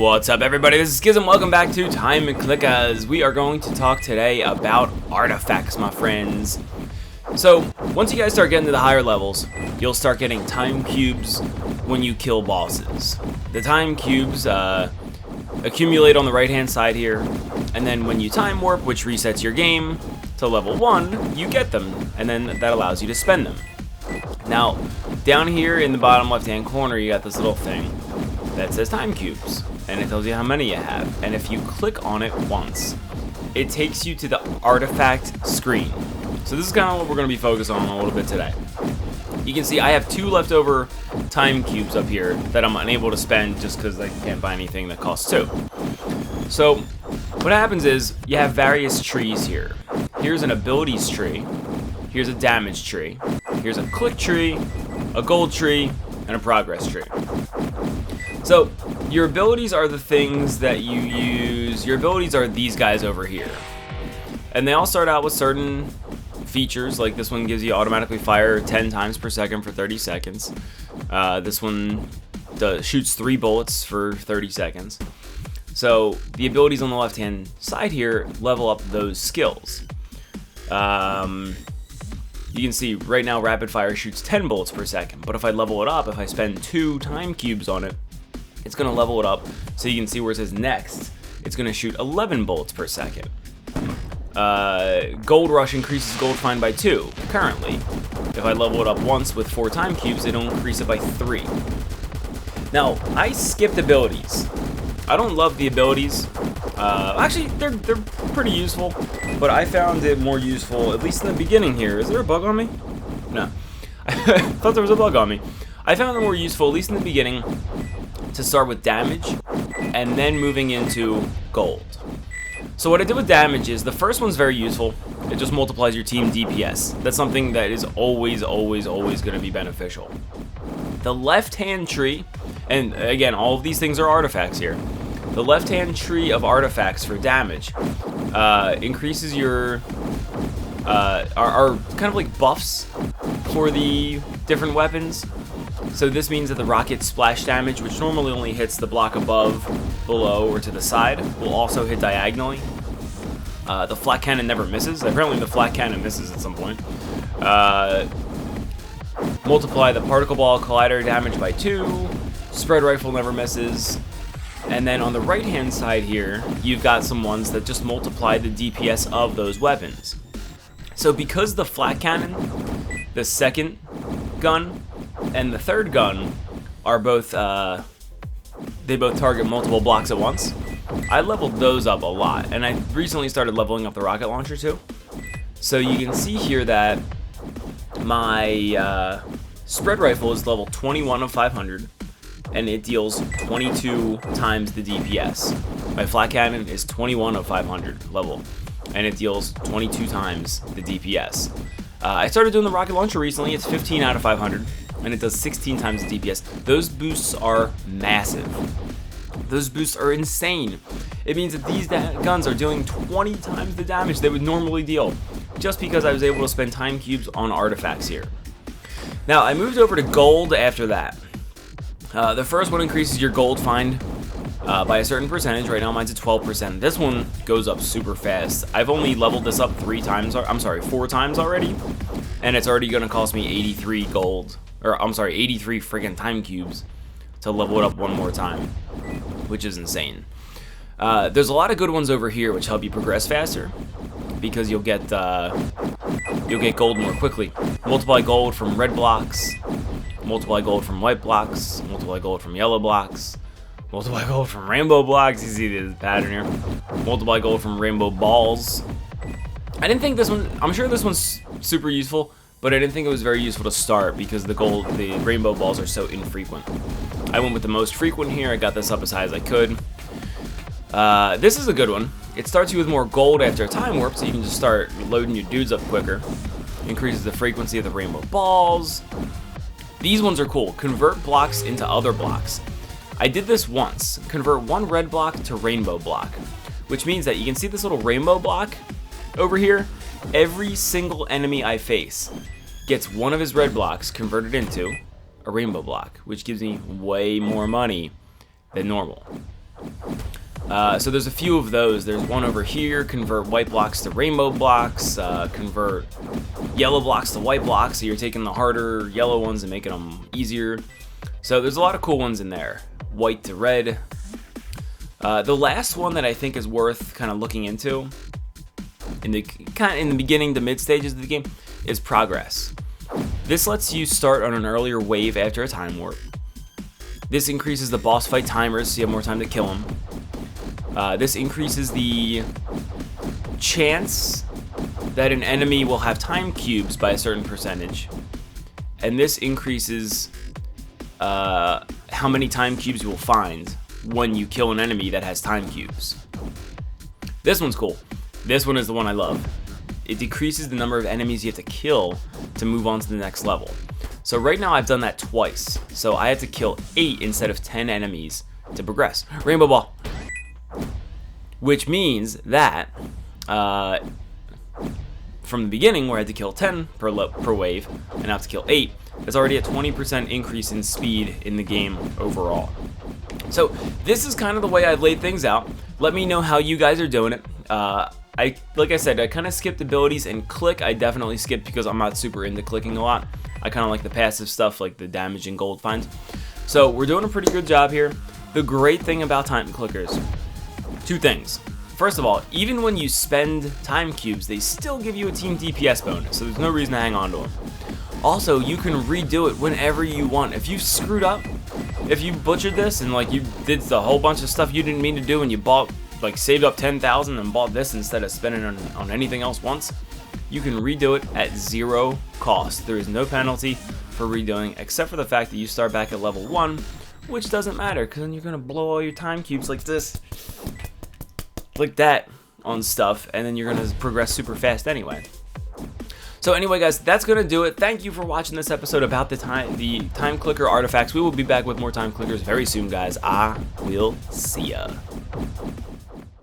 What's up, everybody? This is SKYZM. Welcome back to Time and Clickers. We are going to talk today about artifacts, my friends. So, once you guys start getting to the higher levels, you'll start getting time cubes when you kill bosses. The time cubes accumulate on the right-hand side here, and then when you time warp, which resets your game to level 1, you get them, and then that allows you to spend them. Now, down here in the bottom left-hand corner, you got this little thing that says time cubes, and it tells you how many you have. And if you click on it once, it takes you to the artifact screen. So this is kind of what we're going to be focused on a little bit today. You can see I have 2 leftover time cubes up here that I'm unable to spend just because I can't buy anything that costs 2. So what happens is you have various trees here. Here's an abilities tree, here's a damage tree, here's a click tree, a gold tree, and a progress tree. So your abilities are the things that you use. Your abilities are these guys over here, and they all start out with certain features. Like this one gives you automatically fire 10 times per second for 30 seconds. This one shoots 3 bullets for 30 seconds. So the abilities on the left hand side here level up those skills. You can see right now rapid fire shoots 10 bullets per second, but if I level it up, if I spend 2 time cubes on it, it's going to level it up. So you can see where it says next, it's going to shoot 11 bullets per second. Gold rush increases gold find by 2 currently. If I level it up once with 4 time cubes, it'll increase it by 3. Now I skipped abilities. I don't love the abilities. Actually, they're pretty useful, but I found it more useful, at least in the beginning here. Is there a bug on me? No. I thought there was a bug on me. I found it more useful, at least in the beginning, to start with damage and then moving into gold. So what I did with damage is, the first one's very useful. It just multiplies your team DPS. That's something that is always going to be beneficial. The left-hand tree, and again, all of these things are artifacts here. The left-hand tree of artifacts for damage increases your are kind of like buffs for the different weapons. So this means that the rocket splash damage, which normally only hits the block above, below, or to the side, will also hit diagonally. The flat cannon never misses. Apparently the flat cannon misses at some point. Multiply the particle ball collider damage by 2. Spread rifle never misses. And then on the right hand side here, you've got some ones that just multiply the DPS of those weapons. So because the flat cannon, the second gun, and the third gun are both, they both target multiple blocks at once, I leveled those up a lot. And I recently started leveling up the rocket launcher too. So you can see here that my spread rifle is level 21 of 500. And it deals 22 times the DPS. My flat cannon is 21 of 500 level, and it deals 22 times the DPS. I started doing the rocket launcher recently. It's 15 out of 500, and it does 16 times the DPS. Those boosts are massive. Those boosts are insane. It means that these guns are dealing 20 times the damage they would normally deal, just because I was able to spend time cubes on artifacts here. Now, I moved over to gold after that. The first one increases your gold find by a certain percentage. Right now mine's at 12%. This one goes up super fast. I've only leveled this up 4 times already, and it's already going to cost me 83 gold, or 83 freaking time cubes to level it up one more time, which is insane. There's a lot of good ones over here which help you progress faster, because you'll get gold more quickly. Multiply gold from red blocks. Multiply gold from white blocks, multiply gold from yellow blocks, multiply gold from rainbow blocks. You see the pattern here. Multiply gold from rainbow balls. I didn't think this one, I'm sure this one's super useful, but I didn't think it was very useful to start because the rainbow balls are so infrequent. I went with the most frequent here. I got this up as high as I could. This is a good one. It starts you with more gold after a time warp, so you can just start loading your dudes up quicker. Increases the frequency of the rainbow balls. These ones are cool. Convert blocks into other blocks. I did this once. Convert one red block to rainbow block, which means that you can see this little rainbow block over here. Every single enemy I face gets one of his red blocks converted into a rainbow block, which gives me way more money than normal. So there's a few of those. There's one over here, convert white blocks to rainbow blocks, convert yellow blocks to white blocks, so you're taking the harder yellow ones and making them easier. So there's a lot of cool ones in there. White to red. The last one that I think is worth kind of looking into in the beginning to mid stages of the game is progress. This lets you start on an earlier wave after a time warp. This increases the boss fight timers so you have more time to kill them. This increases the chance that an enemy will have time cubes by a certain percentage. And this increases how many time cubes you will find when you kill an enemy that has time cubes. This one's cool. This one is the one I love. It decreases the number of enemies you have to kill to move on to the next level. So right now I've done that twice. So I had to kill 8 instead of 10 enemies to progress. Rainbow ball. Which means that from the beginning where I had to kill 10 per wave and I have to kill 8, it's already a 20% increase in speed in the game overall. So this is kind of the way I've laid things out. Let me know how you guys are doing it. Like I said, I kind of skipped abilities, and click I definitely skipped because I'm not super into clicking a lot. I kind of like the passive stuff like the damage and gold finds. So we're doing a pretty good job here. The great thing about time clickers, 2 things. First of all, even when you spend time cubes, they still give you a team DPS bonus, so there's no reason to hang on to them. Also, you can redo it whenever you want. If you screwed up, if you butchered this and like you did a whole bunch of stuff you didn't mean to do and you bought, like saved up 10,000 and bought this instead of spending on anything else once, you can redo it at 0 cost. There is no penalty for redoing except for the fact that you start back at level 1, which doesn't matter because then you're going to blow all your time cubes like this, like that on stuff, and then you're going to progress super fast anyway. So anyway, guys, that's going to do it. Thank you for watching this episode about the time clicker artifacts. We will be back with more time clickers very soon, guys. I will see ya.